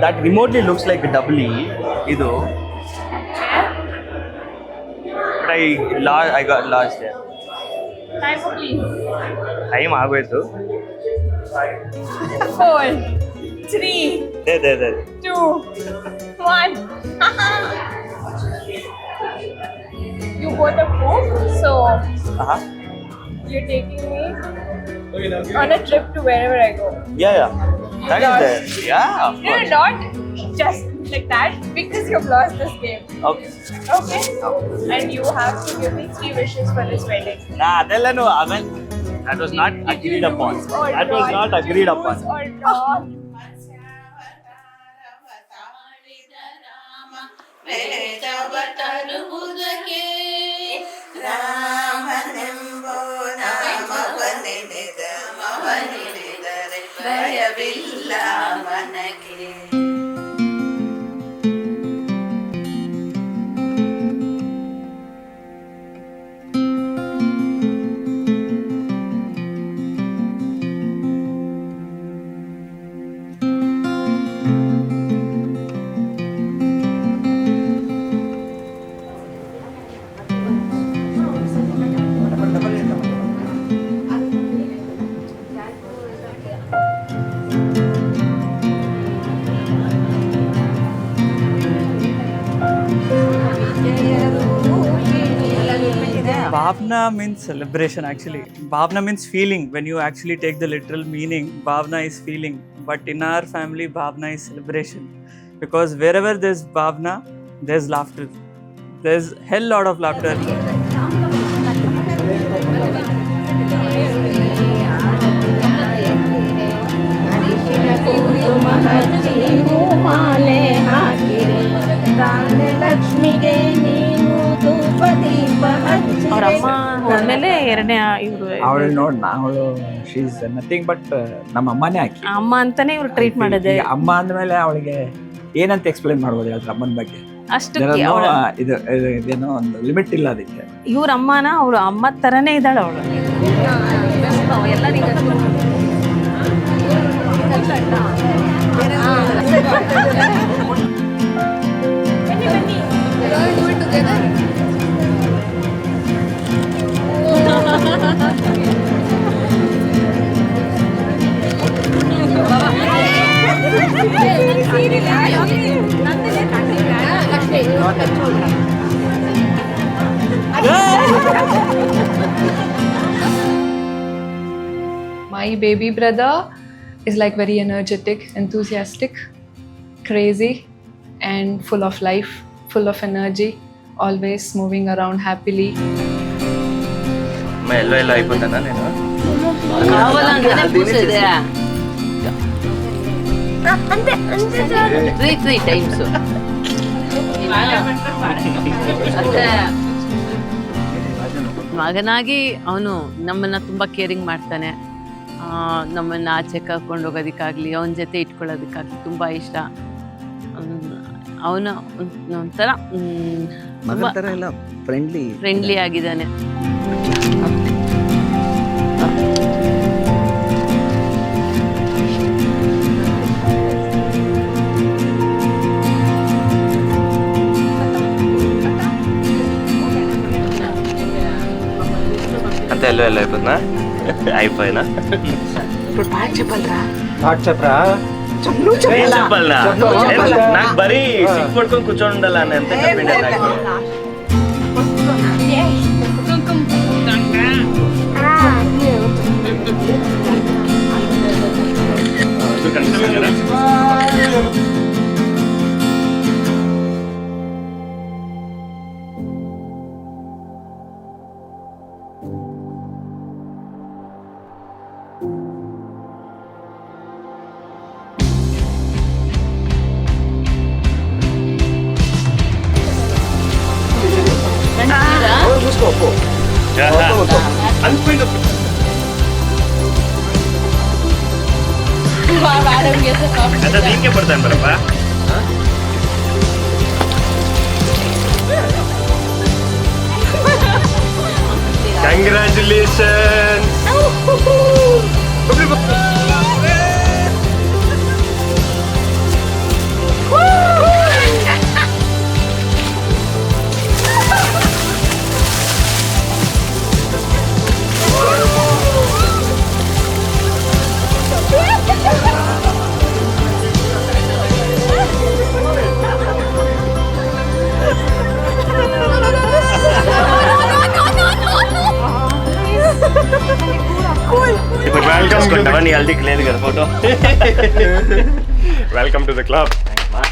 that remotely looks like a double E. Idu. But I got lost there. Time please. Time ಆಗೋಯ್ತು. 4, 3, There. 2, 1. You bought a Coke, so you're taking me on a trip to wherever I go. Yeah. That is there. Yeah, of No, course. not just like that, because you've lost this game. Okay. Okay? And you have to give me 3 wishes for this wedding. ಅದೆಲ್ಲ ಆಮೇಲೆ that was not agreed upon. That was not agreed upon. Or not. ವೇದವತರುವುದಕ್ಕೆ ರಾಮನೆಂಬೋ ನಾಮವನೆನೆದ ಮವನೆನೆದರೆ ಭಯವಿಲ್ಲ ಮನಕ್ಕೆ. Bhavna means celebration actually. Bhavna means feeling. When you actually take the literal meaning, Bhavna is feeling. But in our family, Bhavna is celebration. Because wherever there's Bhavna, there's laughter. There's hell lot of laughter. ಅವ್ರ ಅಮ್ಮ ಆದ್ಮೇಲೆ ಎರಡನೇ ಇವರು ಅವಳು ನೋಡ್ ಅವಳು she's nothing but ನಮ್ಮ ಅಮ್ಮನೇ ಆಕಿ. ಅಮ್ಮ ಅಂತಾನೆ ಇವ್ರು ಟ್ರೀಟ್ ಮಾಡೋದೆ. ಈಗ ಅಮ್ಮ ಅಂದ್ಮೇಲೆ ಅವಳಿಗೆ ಏನಂತ ಎಕ್ಸ್ಪ್ಲೈನ್ ಮಾಡ್ಬೋದು ಹೇಳ್ತಾರೆ ಅಮ್ಮನ ಬಗ್ಗೆ. ಅಷ್ಟಕ್ಕೆ ಇದೇನೋ ಒಂದು ಲಿಮಿಟ್ ಇಲ್ಲ ಅದಕ್ಕೆ. ಇವ್ರ ಅಮ್ಮನ ಅವಳು ಅಮ್ಮ ತರನೇ ಇದ್ದಾಳೆ ಅವಳು. My baby brother is like very energetic, enthusiastic, crazy and full of life, full of energy, always moving around happily. ಎಲ್ಲ అయిపోతానా నేను ತ್ರೀ ಟೈಮ್ಸ್ ಮಗನಾಗಿ ಅವನು ನಮ್ಮನ್ನ ತುಂಬಾ ಕೇರಿಂಗ್ ಮಾಡ್ತಾನೆ. ನಮ್ಮನ್ನ ಆಚೆ ಕರ್ಕೊಂಡು ಹೋಗೋದಕ್ಕಾಗ್ಲಿ ಅವನ ಜೊತೆ ಇಟ್ಕೊಳ್ಳೋದಕ್ಕಾಗ್ಲಿ ತುಂಬಾ ಇಷ್ಟ. ಅವನು ಒಂಥರ ಫ್ರೆಂಡ್ಲಿ ಆಗಿದ್ದಾನೆ. అంతే ఎల్లో అయిపోతుందా అయిపోయినా చెప్పాలనా నాకు బరీ సిక్ పడుకొని కూర్చొని ఉండాలని ఎంత చెప్పిండే నాకు. Ada tinggi pertanyaan berapa? Congratulations. Shravani haldi clear kar photo. Welcome to the club. Thanks, man.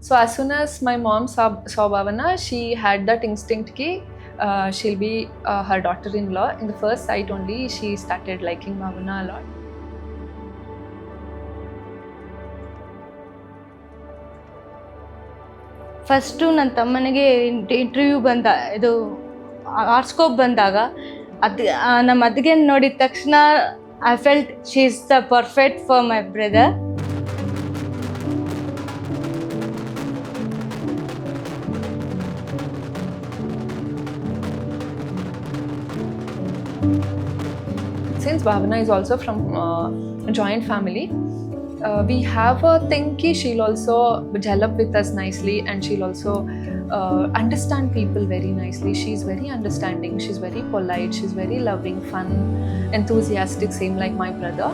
So as soon as my mom saw Bhavana, she had that instinct ki she'll be her daughter-in-law. In the first sight only, she started liking Bhavana a lot. First ನನ್ನ ತಮ್ಮನಿಗೆ interview ಇದು ಆರ್ಸ್ಕೋಪ್ ಬಂದಾಗ ನಮ್ಮ ಅತ್ತಿಗೆ ನೋಡಿದ ತಕ್ಷಣ I felt she is the perfect for my brother. Since Bhavana is also from a joint family, we have a thing ki she'll also gel up with us nicely, and she'll also understand people very nicely. She's very understanding, she's very polite, she's very loving, fun, enthusiastic, same like my brother.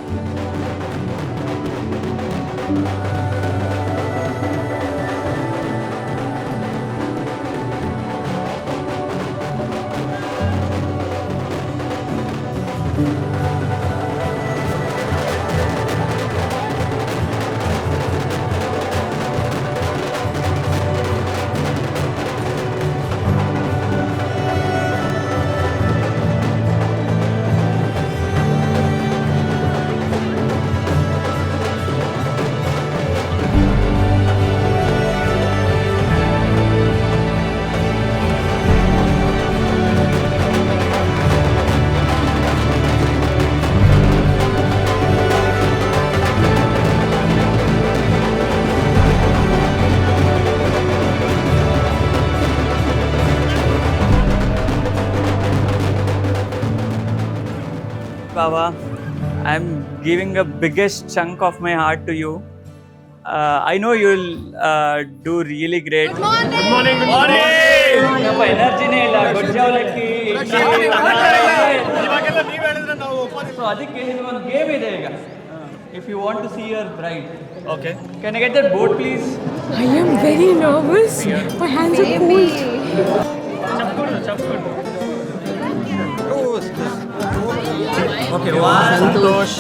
Baba, I'm giving a biggest chunk of my heart to you. I know you'll do really great. Good morning. Good morning. Energy ne illa. Good job, Lucky. So ಅದಕ್ಕೆ ಇಲ್ಲಿ ಒಂದು game ಇದೆ ಈಗ. If you want to see your bride, Okay. Can I get that board please? I am very nervous. My hands are cold. Okay, one. Santosh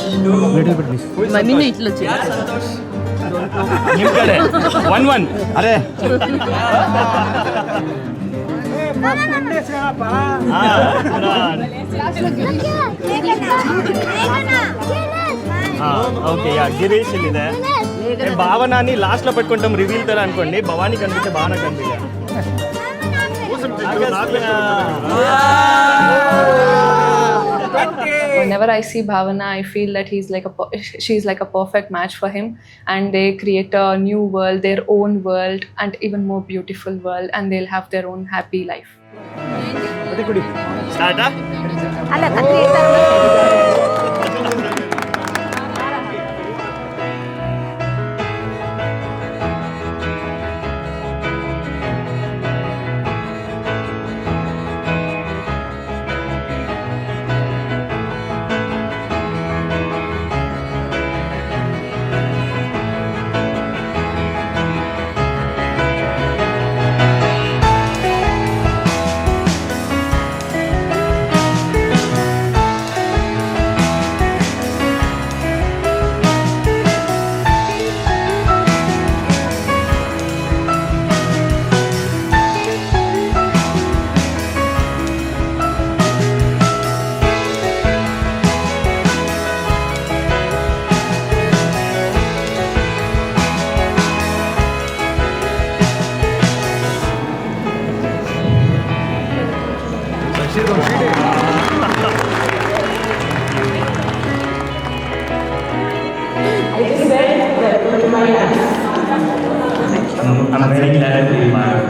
ಮಮ್ಮಿನೂ ಇಟ್ಲು ಯಾರು ಸಂತೋಷ್? ನಿಮ್ ಕಡೆ 1-1. ಅರೆ ఓకే యా గిరీష్ ఇಲ್ಲಿದೆ భావనాని లాస్ట్ లో పెట్టుకుంటాం రివీల్ ತರ ಅನ್ಕೊಂಡಿ ಭವಾನಿ ಕನ್ಬಿಟ್ಟೆ ಭಾವನ ಕನ್ಬಿಟ್ಟೆ Whenever I see Bhavana, I feel that she's like a perfect match for him, and they create a new world, their own world, and even more beautiful world, and they'll have their own happy life. ಸ್ಟಾರ್ಟಾ I'm very glad to be part.